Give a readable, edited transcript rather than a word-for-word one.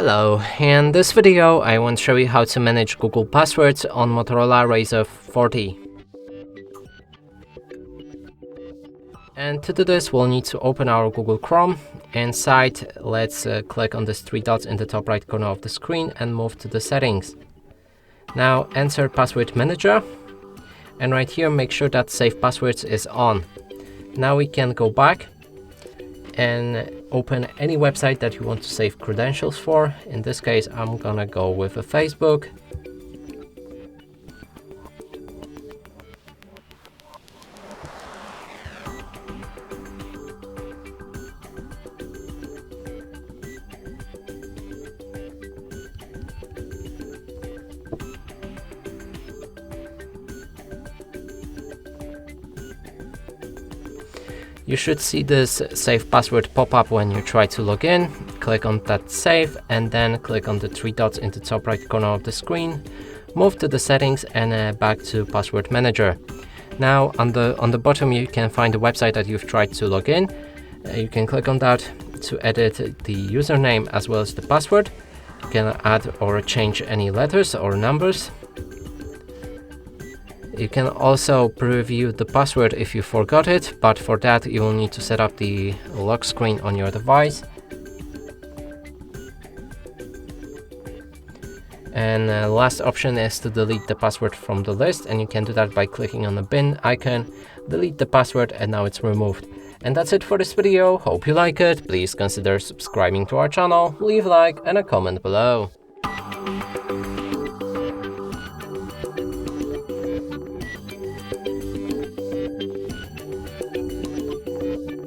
Hello, in this video I want to show you how to manage Google passwords on Motorola Razr 40. And to do this we'll need to open our Google Chrome. Inside, let's click on these three dots in the top right corner of the screen and move to the settings. Now enter password manager, and right here make sure that save passwords is on. Now we can go back and open any website that you want to save credentials for. In this case, I'm gonna go with a Facebook. You should see this save password pop up when you try to log in. Click on that save and then click on the three dots in the top right corner of the screen. Move to the settings and back to password manager. Now on the bottom you can find the website that you've tried to log in. You can click on that to edit the username as well as the password. You can add or change any letters or numbers. You can also preview the password if you forgot it, but for that you will need to set up the lock screen on your device. And last option is to delete the password from the list, and you can do that by clicking on the bin icon, delete the password, and now it's removed. And that's it for this video. Hope you like it. Please consider subscribing to our channel, leave a like and a comment below.